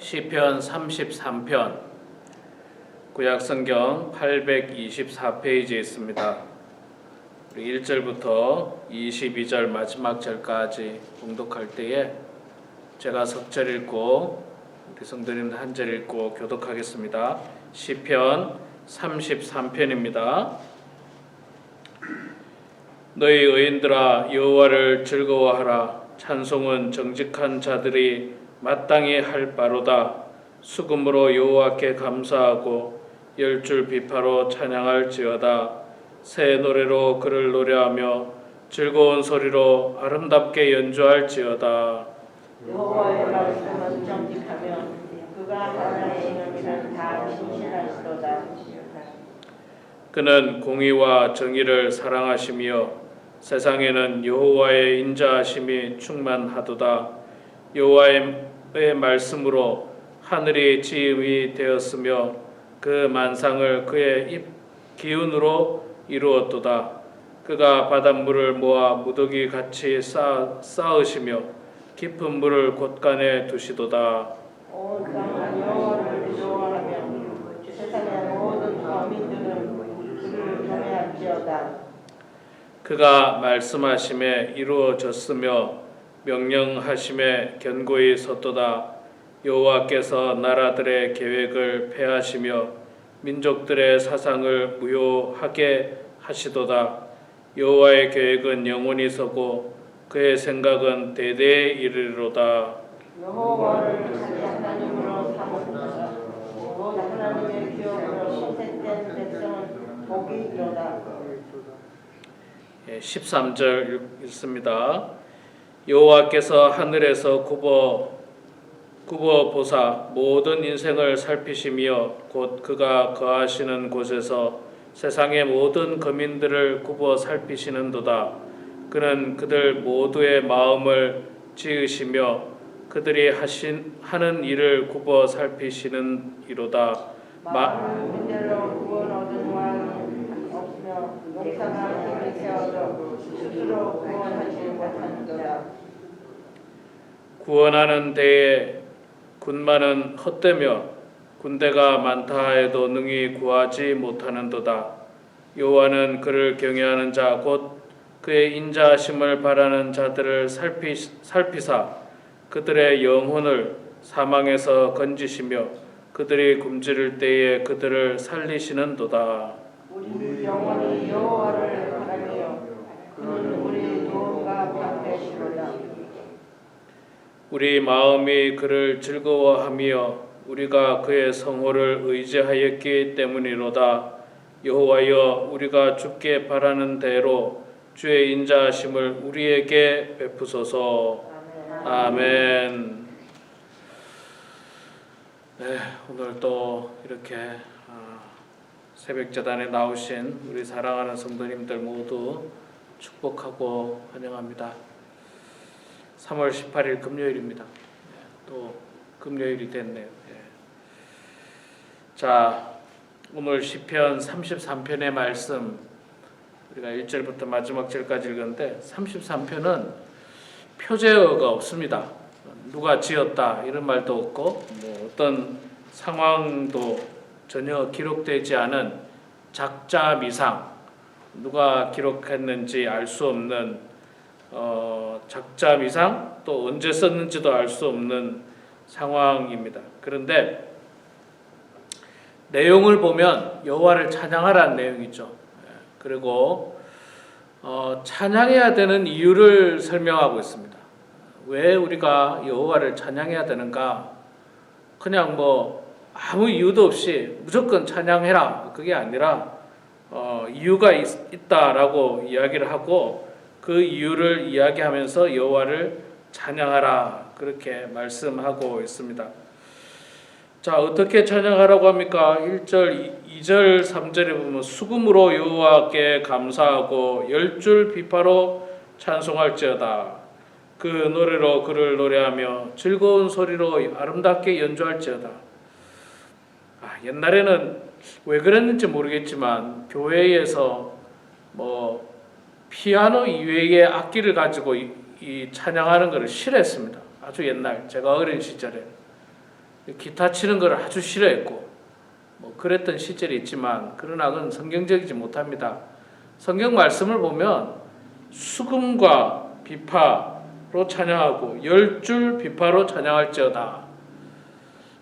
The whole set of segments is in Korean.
시편 33편 구약성경 824페이지에 있습니다. 1절부터 22절 마지막 절까지 봉독할 때에 제가 석절 읽고 우리 성도님들 한 절 읽고 교독하겠습니다. 시편 33편입니다. 너희 의인들아 여호와를 즐거워하라. 찬송은 정직한 자들이 마땅히 할 바로다. 수금으로 여호와께 감사하고 열줄 비파로 찬양할지어다. 새 노래로 그를 노래하며 즐거운 소리로 아름답게 연주할지어다. 여호와의 말씀은 정직하며 그가 하나의 이름이란 다 신실하시도다. 그는 공의와 정의를 사랑하시며 세상에는 여호와의 인자하심이 충만하도다. 여호와의 말씀으로 하늘이 지음이 되었으며 그 만상을 그의 입 기운으로 이루었도다. 그가 바닷물을 모아 무더기 같이 쌓으시며 깊은 물을 곳간에 두시도다. 온 땅은 여호와를 좋아하며 세상의 모든 거민들은 그를 경외할지어다. 그가 말씀하심에 이루어졌으며 명령하심에 견고히 섰도다. 여호와께서 나라들의 계획을 폐하시며 민족들의 사상을 무효하게 하시도다. 여호와의 계획은 영원히 서고 그의 생각은 대대에 이르리로다. 여호와를 자기 하나님으로 삼으소서. 곧 하나님의 기업으로 신색된 백성은 복이 있도다. 13절 읽습니다. 여호와께서 하늘에서 굽어 보사 모든 인생을 살피시며 곧 그가 거하시는 곳에서 세상의 모든 거민들을 굽어 살피시는도다. 그는 그들 모두의 마음을 지으시며 그들이 하는 일을 굽어 살피시는 이로다. 마음을 그대로 구원 얻은 왕은 없으며 역사가 힘을 세워도 스스로 구원하지 못하는도다. 구원하는 데에 군마는 헛되며 군대가 많다 해도 능히 구하지 못하는도다. 여호와는 그를 경외하는 자 곧 그의 인자하심을 바라는 자들을 살피사 그들의 영혼을 사망에서 건지시며 그들이 굶주릴 때에 그들을 살리시는도다. 우리 영혼이 여호와를 바라며 그는 우리 도움과 방패시로다. 우리 마음이 그를 즐거워하며 우리가 그의 성호를 의지하였기 때문이로다. 여호와여 우리가 주께 바라는 대로 주의 인자하심을 우리에게 베푸소서. 아멘. 네, 오늘 또 이렇게 새벽 제단에 나오신 우리 사랑하는 성도님들 모두 축복하고 환영합니다. 3월 18일 금요일입니다. 또 금요일이 됐네요. 자, 오늘 시편 33편의 말씀 우리가 1절부터 마지막 절까지 읽었는데 33편은 표제어가 없습니다. 누가 지었다 이런 말도 없고 뭐 어떤 상황도 전혀 기록되지 않은 작자미상 누가 기록했는지 알 수 없는 작자미상 또 언제 썼는지도 알 수 없는 상황입니다. 그런데 내용을 보면 여호와를 찬양하라는 내용이죠. 그리고 찬양해야 되는 이유를 설명하고 있습니다. 왜 우리가 여호와를 찬양해야 되는가? 그냥 뭐 아무 이유도 없이 무조건 찬양해라 그게 아니라 이유가 있다라고 이야기를 하고 그 이유를 이야기하면서 여호와를 찬양하라 그렇게 말씀하고 있습니다. 자, 어떻게 찬양하라고 합니까? 1절, 2절, 3절에 보면 수금으로 여호와께 감사하고 열줄 비파로 찬송할지어다. 그 노래로 그를 노래하며 즐거운 소리로 아름답게 연주할지어다. 옛날에는 왜 그랬는지 모르겠지만 교회에서 뭐 피아노 이외의 악기를 가지고 이 찬양하는 것을 싫어했습니다. 아주 옛날 제가 어린 시절에 기타 치는 걸 아주 싫어했고 뭐 그랬던 시절이 있지만 그러나 그건 성경적이지 못합니다. 성경 말씀을 보면 수금과 비파로 찬양하고 10줄 비파로 찬양할지어다.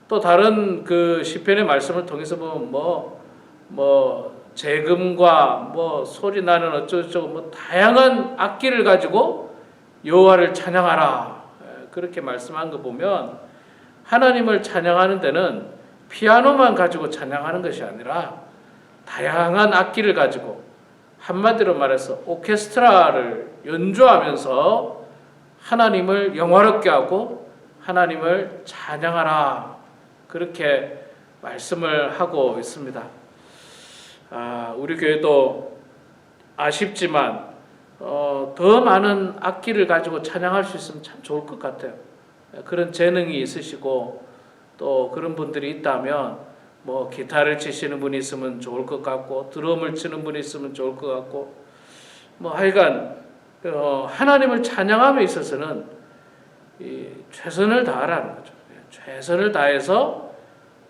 또 다른 그 시편의 말씀을 통해서 보면 뭐 재금과 뭐 소리 나는 어쩌고저쩌고 뭐 다양한 악기를 가지고 여호와를 찬양하라. 그렇게 말씀한 거 보면 하나님을 찬양하는 데는 피아노만 가지고 찬양하는 것이 아니라 다양한 악기를 가지고 한마디로 말해서 오케스트라를 연주하면서 하나님을 영화롭게 하고 하나님을 찬양하라. 그렇게 말씀을 하고 있습니다. 우리 교회도 아쉽지만 더 많은 악기를 가지고 찬양할 수 있으면 참 좋을 것 같아요. 그런 재능이 있으시고 또 그런 분들이 있다면 뭐 기타를 치시는 분이 있으면 좋을 것 같고 드럼을 치는 분이 있으면 좋을 것 같고 뭐 하여간 하나님을 찬양함에 있어서는 최선을 다하라는 거죠. 최선을 다해서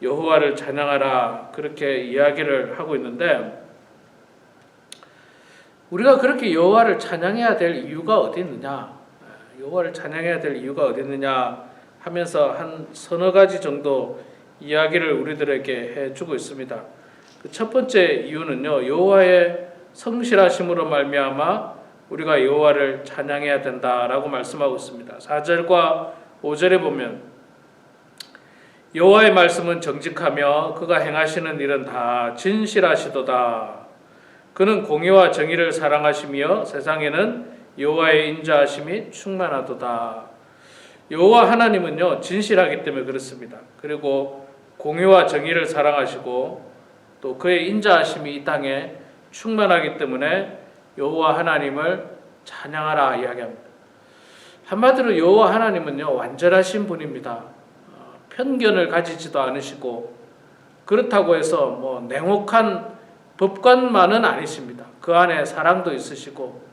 여호와를 찬양하라 그렇게 이야기를 하고 있는데 우리가 그렇게 여호와를 찬양해야 될 이유가 어디 있느냐? 여호와를 찬양해야 될 이유가 어디 있느냐 하면서 한 서너 가지 정도 이야기를 우리들에게 해주고 있습니다. 그 첫 번째 이유는요, 여호와의 성실하심으로 말미암아 우리가 여호와를 찬양해야 된다라고 말씀하고 있습니다. 4절과 5절에 보면 여호와의 말씀은 정직하며 그가 행하시는 일은 다 진실하시도다. 그는 공의와 정의를 사랑하시며 세상에는 여호와의 인자하심이 충만하도다. 여호와 하나님은요 진실하기 때문에 그렇습니다. 그리고 공의와 정의를 사랑하시고 또 그의 인자하심이 이 땅에 충만하기 때문에 여호와 하나님을 찬양하라 이야기합니다. 한마디로 여호와 하나님은요 완전하신 분입니다. 편견을 가지지도 않으시고 그렇다고 해서 뭐 냉혹한 법관만은 아니십니다. 그 안에 사랑도 있으시고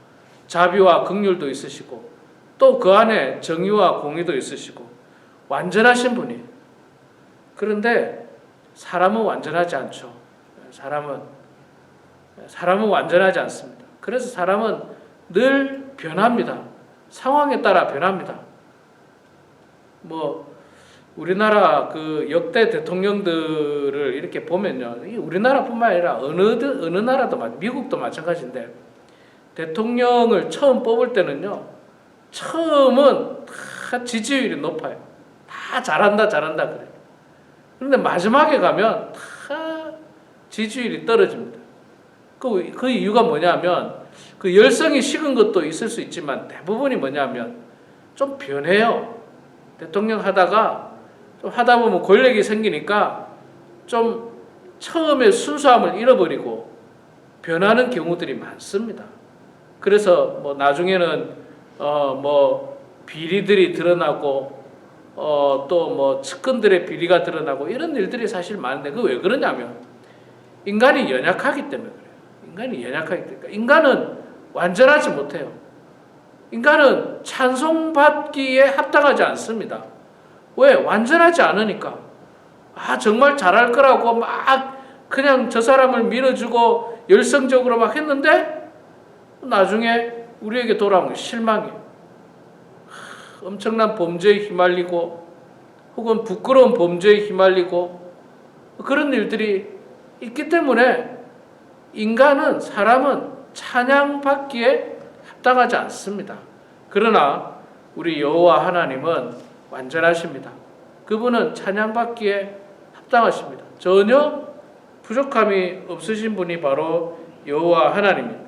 자비와 긍휼도 있으시고 또 그 안에 정의와 공의도 있으시고 완전하신 분이. 그런데 사람은 완전하지 않죠. 사람은 완전하지 않습니다. 그래서 사람은 늘 변합니다. 상황에 따라 변합니다. 뭐 우리나라 그 역대 대통령들을 이렇게 보면요, 우리나라뿐만 아니라 어느 나라도 미국도 마찬가지인데 대통령을 처음 뽑을 때는요, 처음은 다 지지율이 높아요. 다 잘한다 그래요. 그런데 마지막에 가면 다 지지율이 떨어집니다. 그 이유가 뭐냐면 그 열성이 식은 것도 있을 수 있지만 대부분이 뭐냐면 좀 변해요. 대통령 하다가 좀 하다 보면 권력이 생기니까 좀 처음에 순수함을 잃어버리고 변하는 경우들이 많습니다. 그래서 뭐 나중에는 뭐 비리들이 드러나고 또 뭐 측근들의 비리가 드러나고 이런 일들이 사실 많은데 그 왜 그러냐면 인간이 연약하기 때문에 그래요. 인간은 완전하지 못해요. 인간은 찬송받기에 합당하지 않습니다. 왜? 완전하지 않으니까. 정말 잘할 거라고 막 그냥 저 사람을 밀어주고 열성적으로 막 했는데 나중에 우리에게 돌아오는 실망이에요. 엄청난 범죄에 휘말리고 혹은 부끄러운 범죄에 휘말리고 그런 일들이 있기 때문에 사람은 찬양받기에 합당하지 않습니다. 그러나 우리 여호와 하나님은 완전하십니다. 그분은 찬양받기에 합당하십니다. 전혀 부족함이 없으신 분이 바로 여호와 하나님입니다.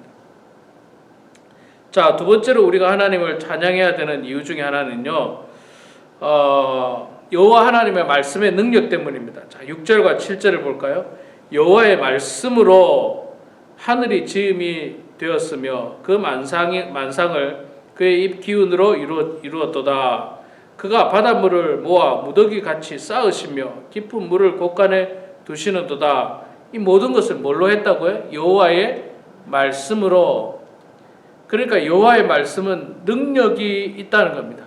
자, 두 번째로 우리가 하나님을 찬양해야 되는 이유 중에 하나는요, 여호와 하나님의 말씀의 능력 때문입니다. 자, 6절과 7절을 볼까요? 여호와의 말씀으로 하늘이 지음이 되었으며 그 만상을 그의 입 기운으로 이루었도다. 그가 바닷물을 모아 무더기 같이 쌓으시며 깊은 물을 곳간에 두시는도다. 이 모든 것을 뭘로 했다고요? 여호와의 말씀으로. 그러니까 여호와의 말씀은 능력이 있다는 겁니다.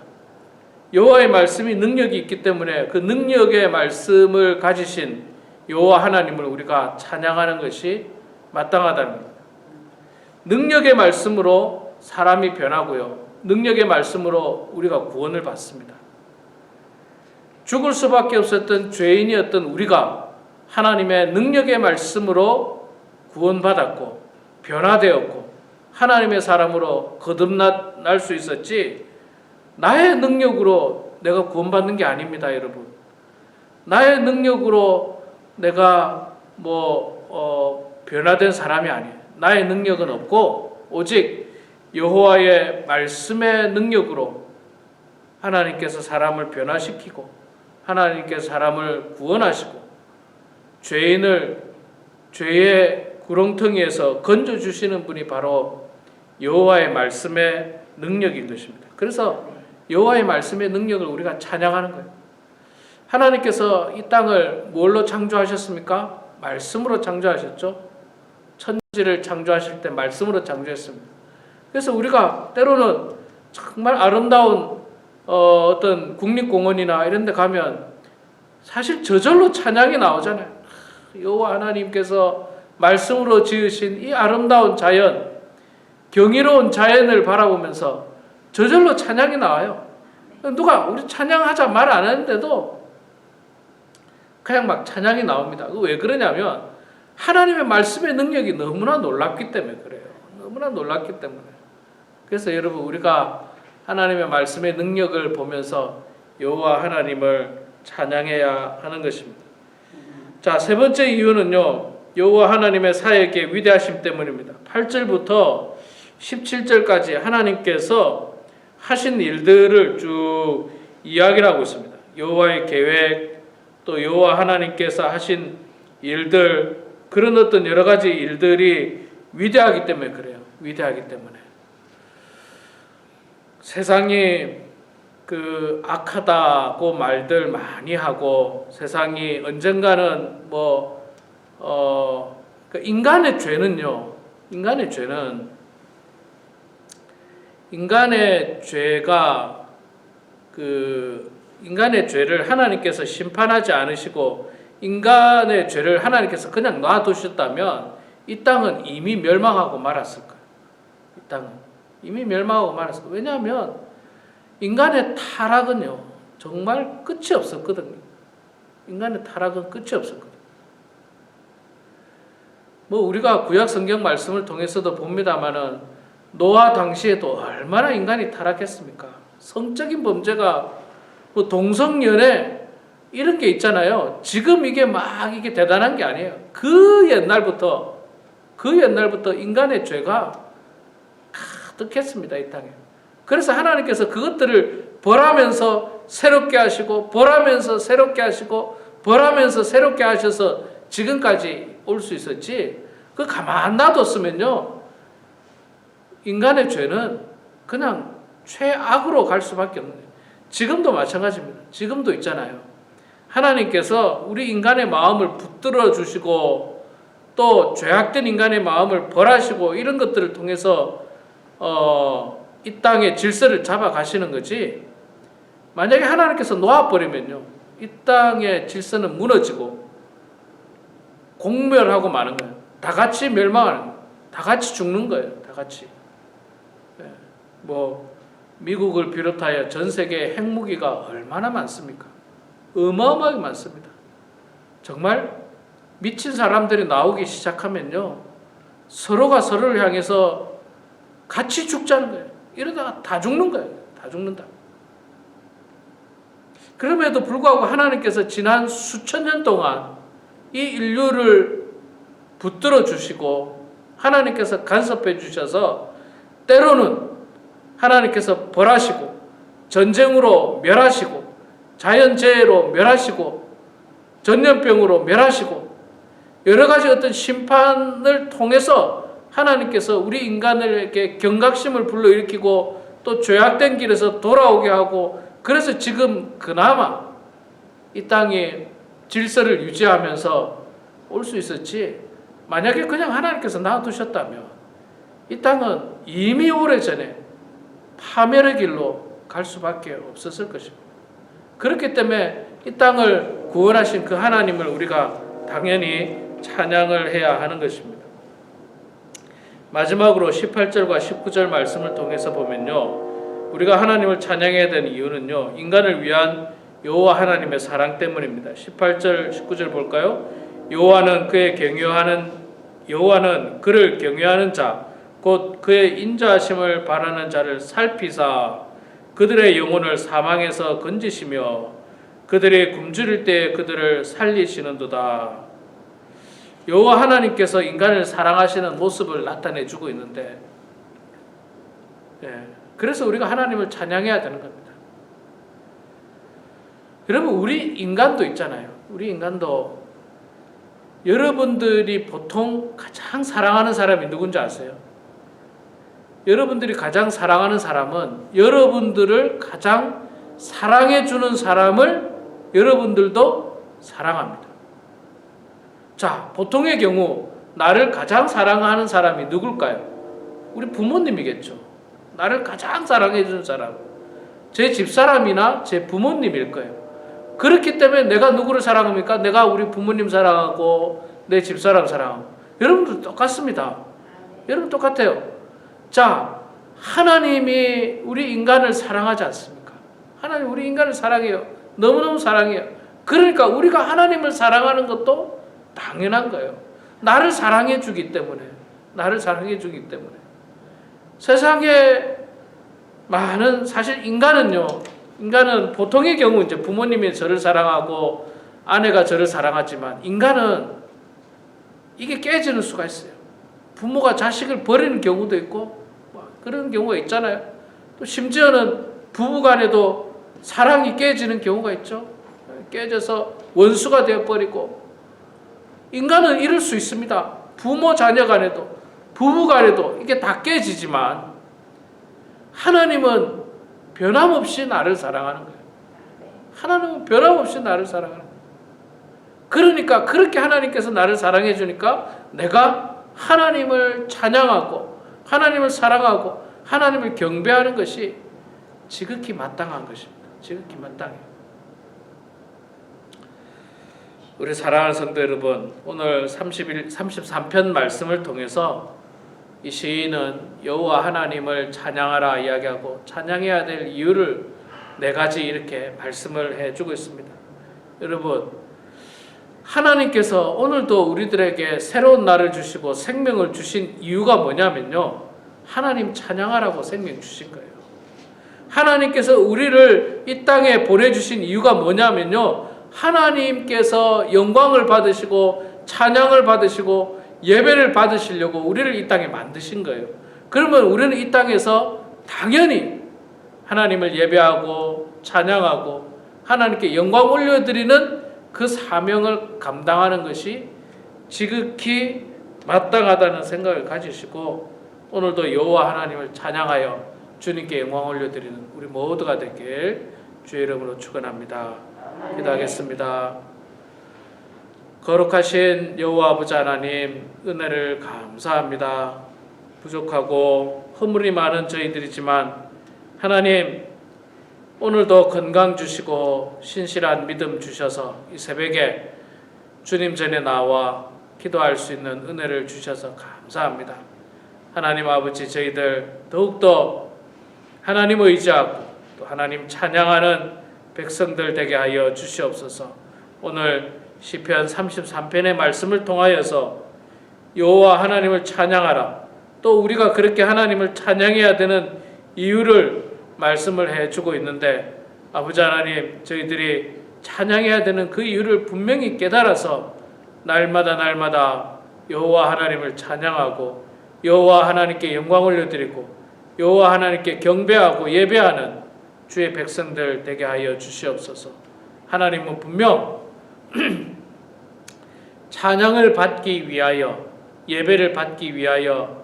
여호와의 말씀이 능력이 있기 때문에 그 능력의 말씀을 가지신 여호와 하나님을 우리가 찬양하는 것이 마땅하다는 겁니다. 능력의 말씀으로 사람이 변하고요. 능력의 말씀으로 우리가 구원을 받습니다. 죽을 수밖에 없었던 죄인이었던 우리가 하나님의 능력의 말씀으로 구원받았고 변화되었고 하나님의 사람으로 거듭날 수 있었지, 나의 능력으로 내가 구원받는 게 아닙니다, 여러분. 나의 능력으로 내가 변화된 사람이 아니에요. 나의 능력은 없고 오직 여호와의 말씀의 능력으로 하나님께서 사람을 변화시키고 하나님께서 사람을 구원하시고 죄인을 죄의 구렁텅이에서 건져주시는 분이 바로 여호와의 말씀의 능력인 것입니다. 그래서 여호와의 말씀의 능력을 우리가 찬양하는 거예요. 하나님께서 이 땅을 뭘로 창조하셨습니까? 말씀으로 창조하셨죠. 천지를 창조하실 때 말씀으로 창조했습니다. 그래서 우리가 때로는 정말 아름다운 어떤 국립공원이나 이런 데 가면 사실 저절로 찬양이 나오잖아요. 여호와 하나님께서 말씀으로 지으신 이 아름다운 자연, 경이로운 자연을 바라보면서 저절로 찬양이 나와요. 누가 우리 찬양하자 말 안 하는데도 그냥 막 찬양이 나옵니다. 왜 그러냐면 하나님의 말씀의 능력이 너무나 놀랍기 때문에 그래요. 너무나 놀랍기 때문에. 그래서 여러분, 우리가 하나님의 말씀의 능력을 보면서 여호와 하나님을 찬양해야 하는 것입니다. 자, 세 번째 이유는요, 여호와 하나님의 사역의 위대하심 때문입니다. 8절부터 17절까지 하나님께서 하신 일들을 쭉 이야기를 하고 있습니다. 여호와의 계획, 또 여호와 하나님께서 하신 일들, 그런 어떤 여러 가지 일들이 위대하기 때문에 그래요. 위대하기 때문에. 세상이 악하다고 말들 많이 하고, 세상이 언젠가는 인간의 죄는요, 인간의 죄가 인간의 죄를 하나님께서 심판하지 않으시고 인간의 죄를 하나님께서 그냥 놔두셨다면 이 땅은 이미 멸망하고 말았을 거예요. 이 땅은 이미 멸망하고 말았을 거예요. 왜냐하면 인간의 타락은요, 정말 끝이 없었거든요. 인간의 타락은 끝이 없었거든요. 우리가 구약 성경 말씀을 통해서도 봅니다만은 노아 당시에도 얼마나 인간이 타락했습니까? 성적인 범죄가 동성연애 이런 게 있잖아요. 지금 이게 이게 대단한 게 아니에요. 그 옛날부터 인간의 죄가 가득했습니다, 이 땅에. 그래서 하나님께서 그것들을 벌하면서 새롭게 하시고, 벌하면서 새롭게 하시고, 벌하면서 새롭게 하셔서 지금까지 올 수 있었지, 가만 놔뒀으면요, 인간의 죄는 그냥 최악으로 갈 수밖에 없는 거예요. 지금도 마찬가지입니다. 지금도 있잖아요. 하나님께서 우리 인간의 마음을 붙들어 주시고, 또 죄악된 인간의 마음을 벌하시고, 이런 것들을 통해서 이 땅의 질서를 잡아가시는 거지, 만약에 하나님께서 놓아버리면요, 이 땅의 질서는 무너지고 공멸하고 마는 거예요. 다 같이 멸망하는 거예요. 다 같이 죽는 거예요. 다 같이. 미국을 비롯하여 전 세계에 핵무기가 얼마나 많습니까? 어마어마하게 많습니다. 정말 미친 사람들이 나오기 시작하면요, 서로가 서로를 향해서 같이 죽자는 거예요. 이러다가 다 죽는 거예요. 다 죽는다. 그럼에도 불구하고 하나님께서 지난 수천 년 동안 이 인류를 붙들어 주시고 하나님께서 간섭해 주셔서 때로는 하나님께서 벌하시고 전쟁으로 멸하시고 자연재해로 멸하시고 전염병으로 멸하시고 여러 가지 어떤 심판을 통해서 하나님께서 우리 인간에게 경각심을 불러일으키고 또 죄악된 길에서 돌아오게 하고, 그래서 지금 그나마 이 땅에 질서를 유지하면서 올 수 있었지, 만약에 그냥 하나님께서 놔두셨다면 이 땅은 이미 오래전에 파멸의 길로 갈 수밖에 없었을 것입니다. 그렇기 때문에 이 땅을 구원하신 그 하나님을 우리가 당연히 찬양을 해야 하는 것입니다. 마지막으로 18절과 19절 말씀을 통해서 보면요, 우리가 하나님을 찬양해야 되는 이유는요, 인간을 위한 여호와 하나님의 사랑 때문입니다. 18절 19절 볼까요? 여호와는 그를 경외하는 자, 곧 그의 인자하심을 바라는 자를 살피사 그들의 영혼을 사망에서 건지시며 그들이 굶주릴 때 그들을 살리시는도다. 여호와 하나님께서 인간을 사랑하시는 모습을 나타내주고 있는데, 그래서 우리가 하나님을 찬양해야 되는 겁니다. 여러분, 우리 인간도 있잖아요. 우리 인간도 여러분들이 보통 가장 사랑하는 사람이 누군지 아세요? 여러분들이 가장 사랑하는 사람은 여러분들을 가장 사랑해주는 사람을 여러분들도 사랑합니다. 자, 보통의 경우 나를 가장 사랑하는 사람이 누굴까요? 우리 부모님이겠죠. 나를 가장 사랑해주는 사람, 제 집사람이나 제 부모님일 거예요. 그렇기 때문에 내가 누구를 사랑합니까? 내가 우리 부모님 사랑하고 내 집사람 사랑하고. 여러분도 똑같습니다. 여러분 똑같아요. 자, 하나님이 우리 인간을 사랑하지 않습니까? 하나님 우리 인간을 사랑해요. 너무너무 사랑해요. 그러니까 우리가 하나님을 사랑하는 것도 당연한 거예요. 나를 사랑해 주기 때문에. 세상에 많은, 사실 인간은 보통의 경우 이제 부모님이 저를 사랑하고 아내가 저를 사랑하지만, 인간은 이게 깨지는 수가 있어요. 부모가 자식을 버리는 경우도 있고 그런 경우가 있잖아요. 또 심지어는 부부간에도 사랑이 깨지는 경우가 있죠. 깨져서 원수가 되어버리고. 인간은 이럴 수 있습니다. 부모 자녀 간에도 부부 간에도 이게 다 깨지지만, 하나님은 변함없이 나를 사랑하는 거예요. 하나님은 변함없이 나를 사랑하는 거예요. 그러니까 그렇게 하나님께서 나를 사랑해 주니까 내가 하나님을 찬양하고 하나님을 사랑하고 하나님을 경배하는 것이 지극히 마땅한 것입니다. 지극히 마땅해요. 우리 사랑하는 성도 여러분, 오늘 33편 말씀을 통해서 이 시인은 여호와 하나님을 찬양하라 이야기하고 찬양해야 될 이유를 4가지 이렇게 말씀을 해주고 있습니다. 여러분, 하나님께서 오늘도 우리들에게 새로운 날을 주시고 생명을 주신 이유가 뭐냐면요, 하나님 찬양하라고 생명 주신 거예요. 하나님께서 우리를 이 땅에 보내주신 이유가 뭐냐면요, 하나님께서 영광을 받으시고 찬양을 받으시고 예배를 받으시려고 우리를 이 땅에 만드신 거예요. 그러면 우리는 이 땅에서 당연히 하나님을 예배하고 찬양하고 하나님께 영광 올려드리는 그 사명을 감당하는 것이 지극히 마땅하다는 생각을 가지시고, 오늘도 여호와 하나님을 찬양하여 주님께 영광 올려드리는 우리 모두가 되길 주의 이름으로 축원합니다. 기도하겠습니다. 거룩하신 여호와 아버지 하나님, 은혜를 감사합니다. 부족하고 허물이 많은 저희들이지만 하나님, 오늘도 건강 주시고 신실한 믿음 주셔서 이 새벽에 주님 전에 나와 기도할 수 있는 은혜를 주셔서 감사합니다. 하나님 아버지, 저희들 더욱더 하나님 의지하고 또 하나님 찬양하는 백성들 되게 하여 주시옵소서. 오늘 시편 33편의 말씀을 통하여서 여호와 하나님을 찬양하라, 또 우리가 그렇게 하나님을 찬양해야 되는 이유를 말씀을 해주고 있는데, 아버지 하나님, 저희들이 찬양해야 되는 그 이유를 분명히 깨달아서 날마다 여호와 하나님을 찬양하고 여호와 하나님께 영광 올려드리고 여호와 하나님께 경배하고 예배하는 주의 백성들 되게 하여 주시옵소서. 하나님은 분명 찬양을 받기 위하여, 예배를 받기 위하여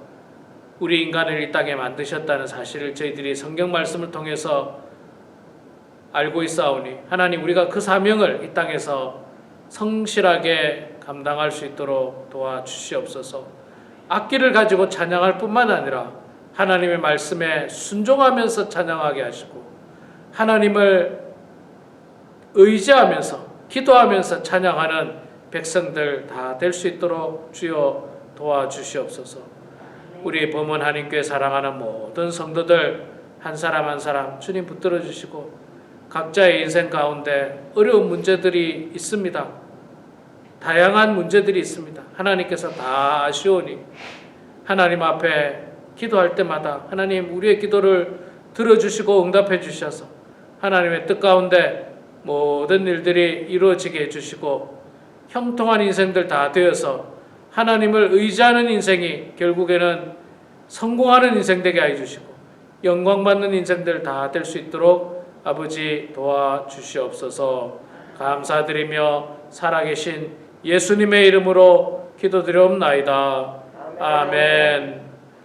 우리 인간을 이 땅에 만드셨다는 사실을 저희들이 성경 말씀을 통해서 알고 있사오니, 하나님, 우리가 그 사명을 이 땅에서 성실하게 감당할 수 있도록 도와주시옵소서. 악기를 가지고 찬양할 뿐만 아니라 하나님의 말씀에 순종하면서 찬양하게 하시고, 하나님을 의지하면서 기도하면서 찬양하는 백성들 다 될 수 있도록 주여 도와주시옵소서. 우리 범원 한인교회 사랑하는 모든 성도들 한 사람 한 사람 주님 붙들어 주시고 각자의 인생 가운데 어려운 문제들이 있습니다. 다양한 문제들이 있습니다. 하나님께서 다 아시오니 하나님 앞에 기도할 때마다 하나님 우리의 기도를 들어주시고 응답해 주셔서 하나님의 뜻 가운데 모든 일들이 이루어지게 해주시고 형통한 인생들 다 되어서 하나님을 의지하는 인생이 결국에는 성공하는 인생 되게 해주시고 영광받는 인생들 다 될 수 있도록 아버지 도와주시옵소서. 감사드리며 살아계신 예수님의 이름으로 기도드리옵나이다. 아멘.